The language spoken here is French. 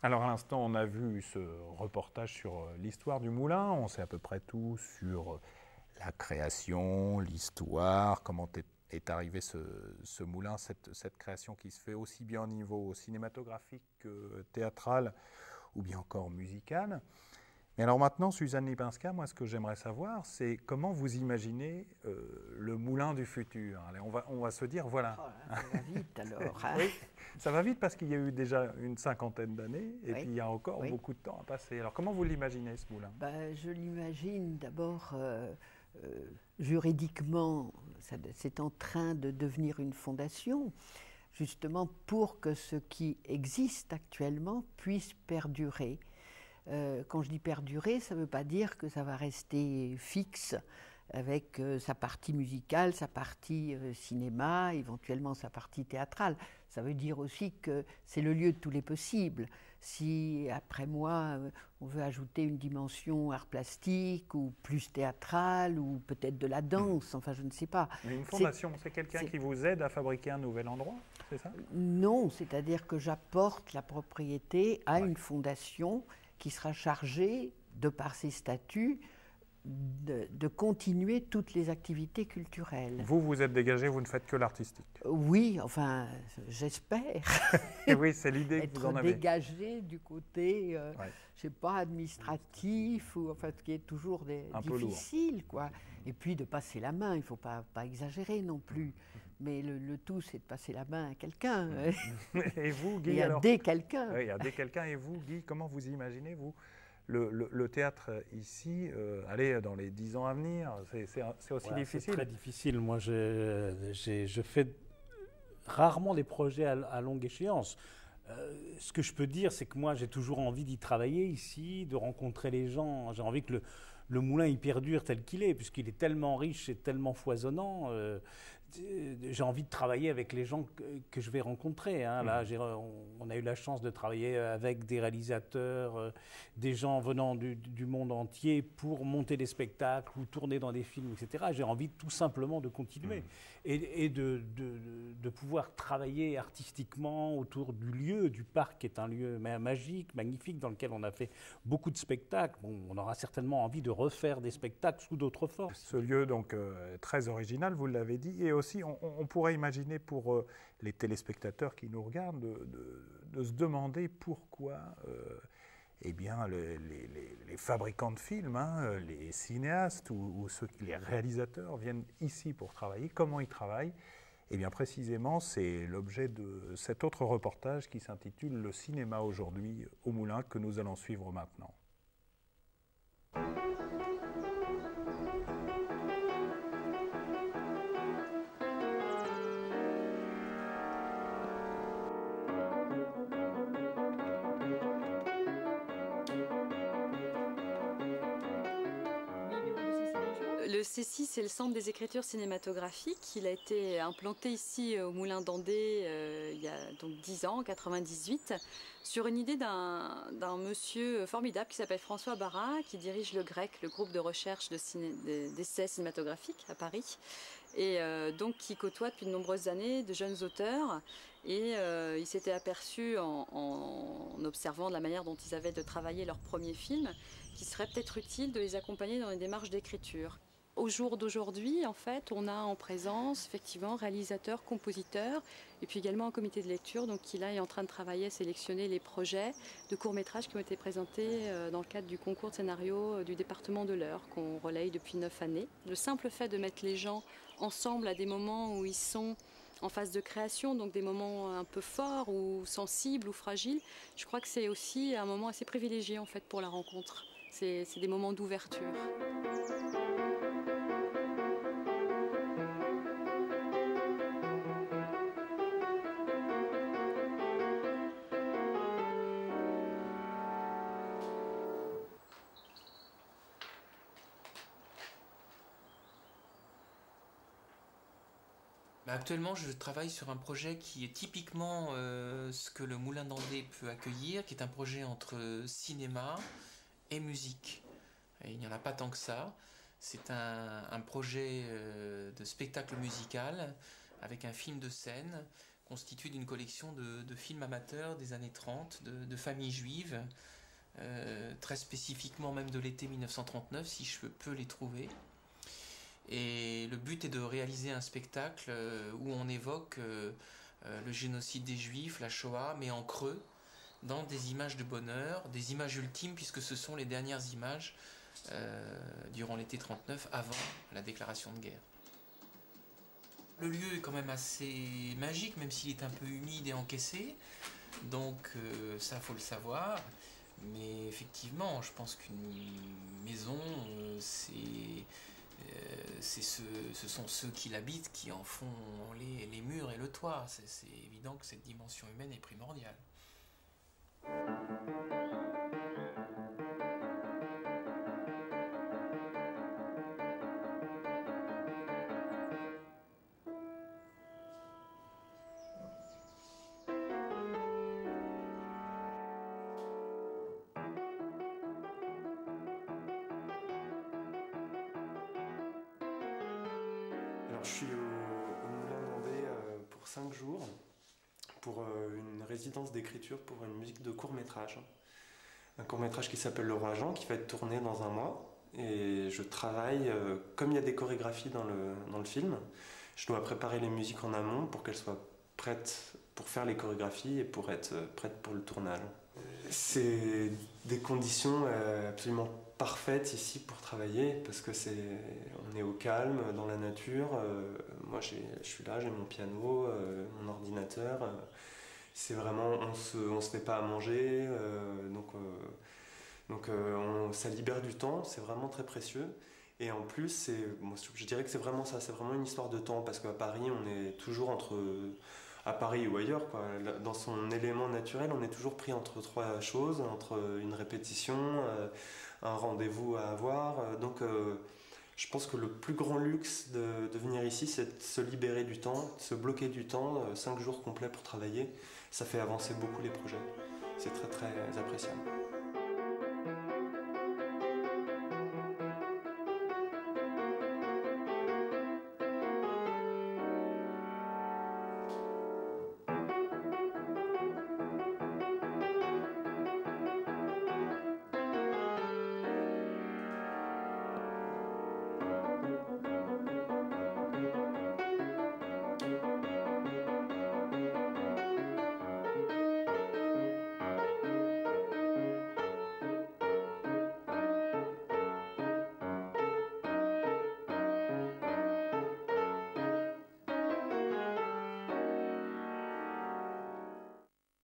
Alors à l'instant, on a vu ce reportage sur l'histoire du moulin. On sait à peu près tout sur la création, l'histoire, comment est arrivé ce moulin, cette création qui se fait aussi bien au niveau cinématographique que théâtral ou bien encore musical. Mais alors maintenant, Suzanne Lipinska, moi ce que j'aimerais savoir, c'est comment vous imaginez le moulin du futur. Allez, on va se dire, voilà. Oh là, ça va vite alors, hein. Oui, ça va vite parce qu'il y a eu déjà une cinquantaine d'années et puis Oui, il y a encore oui. beaucoup de temps à passer. Alors comment vous l'imaginez ce moulin? Je l'imagine d'abord juridiquement, c'est en train de devenir une fondation, justement pour que ce qui existe actuellement puisse perdurer. Quand je dis perdurer, ça ne veut pas dire que ça va rester fixe avec sa partie musicale, sa partie cinéma, éventuellement sa partie théâtrale. Ça veut dire aussi que c'est le lieu de tous les possibles. Si après moi, on veut ajouter une dimension art plastique ou plus théâtrale ou peut-être de la danse, enfin je ne sais pas. Mais une fondation, c'est quelqu'un qui vous aide à fabriquer un nouvel endroit, c'est ça? Non, c'est-à-dire que j'apporte la propriété à Ouais. une fondation qui sera chargée, de par ses statuts, de continuer toutes les activités culturelles. Vous, vous êtes dégagé, vous ne faites que l'artistique. Oui, enfin, j'espère Et oui, c'est l'idée que vous être en avez. dégagé du côté, Ouais, je sais pas, administratif, ou enfin, ce qui est toujours un peu lourd. difficile, quoi. Et puis de passer la main, il faut pas exagérer non plus. Mais le tout, c'est de passer la main à quelqu'un, Et vous, Guy, et à alors? des quelqu'un. Oui, aider quelqu'un. Et vous, Guy, comment vous imaginez, vous, le théâtre ici, allez, dans les 10 ans à venir? C'est aussi Ouais, c'est difficile? très difficile. Moi, je fais rarement des projets à longue échéance. Ce que je peux dire, c'est que moi, j'ai toujours envie d'y travailler ici, de rencontrer les gens. J'ai envie que le moulin il perdure tel qu'il est, puisqu'il est tellement riche et tellement foisonnant. J'ai envie de travailler avec les gens que je vais rencontrer, hein. Là, on a eu la chance de travailler avec des réalisateurs, des gens venant du monde entier pour monter des spectacles ou tourner dans des films, etc. J'ai envie tout simplement de continuer et de pouvoir travailler artistiquement autour du lieu, du parc, qui est un lieu magique, magnifique, dans lequel on a fait beaucoup de spectacles. Bon, on aura certainement envie de refaire des spectacles sous d'autres formes. Ce lieu, donc, très original, vous l'avez dit. Et aussi, on pourrait imaginer pour les téléspectateurs qui nous regardent de se demander pourquoi eh bien, les fabricants de films, hein, les cinéastes ou les réalisateurs viennent ici pour travailler. Comment ils travaillent? Eh bien, précisément, c'est l'objet de cet autre reportage qui s'intitule « Le cinéma aujourd'hui au Moulin » que nous allons suivre maintenant. Le CECI, c'est le Centre des écritures cinématographiques. Il a été implanté ici au Moulin d'Andé il y a donc 10 ans, en 98, sur une idée d'un monsieur formidable qui s'appelle François Barra, qui dirige le GREC, le groupe de recherche d'essais cinématographiques à Paris, et donc qui côtoie depuis de nombreuses années de jeunes auteurs. Et il s'était aperçu en observant la manière dont ils avaient de travailler leur premier film, qu'il serait peut-être utile de les accompagner dans les démarches d'écriture. Au jour d'aujourd'hui, en fait, on a en présence effectivement réalisateurs, compositeurs et puis également un comité de lecture donc, qui là est en train de travailler à sélectionner les projets de courts-métrages qui ont été présentés dans le cadre du concours de scénario du département de l'Eure qu'on relaye depuis 9 années. Le simple fait de mettre les gens ensemble à des moments où ils sont en phase de création, donc des moments un peu forts ou sensibles ou fragiles, je crois que c'est aussi un moment assez privilégié en fait pour la rencontre. C'est des moments d'ouverture. Actuellement, je travaille sur un projet qui est typiquement ce que le Moulin d'Andé peut accueillir, qui est un projet entre cinéma et musique. Et il n'y en a pas tant que ça. C'est un projet de spectacle musical avec un film de scène constitué d'une collection de films amateurs des années 30, de familles juives, très spécifiquement même de l'été 1939, si je peux les trouver. Et le but est de réaliser un spectacle où on évoque le génocide des Juifs, la Shoah, mais en creux, dans des images de bonheur, des images ultimes, puisque ce sont les dernières images durant l'été 39, avant la déclaration de guerre. Le lieu est quand même assez magique, même s'il est un peu humide et encaissé, donc ça faut le savoir. Mais effectivement, je pense qu'une maison, ce sont ceux qui l'habitent qui en font les murs et le toit. C'est évident que cette dimension humaine est primordiale. Je suis au Moulin d'Andé pour 5 jours, pour une résidence d'écriture pour une musique de court-métrage. Un court-métrage qui s'appelle Le Roi Jean, qui va être tourné dans un mois. Et je travaille, comme il y a des chorégraphies dans le film, je dois préparer les musiques en amont pour qu'elles soient prêtes pour faire les chorégraphies et pour être prêtes pour le tournage. C'est des conditions absolument parfaite ici pour travailler parce que on est au calme, dans la nature. Moi je suis là, j'ai mon piano, mon ordinateur. C'est vraiment, on se fait pas à manger, ça libère du temps, c'est vraiment très précieux. Et en plus, je dirais que c'est vraiment ça, c'est vraiment une histoire de temps parce qu'à Paris, on est toujours à Paris ou ailleurs, quoi. Dans son élément naturel, on est toujours pris entre trois choses, entre une répétition, un rendez-vous à avoir. Donc je pense que le plus grand luxe de venir ici, c'est de se libérer du temps, de se bloquer du temps, 5 jours complets pour travailler. Ça fait avancer beaucoup les projets. C'est très très appréciable.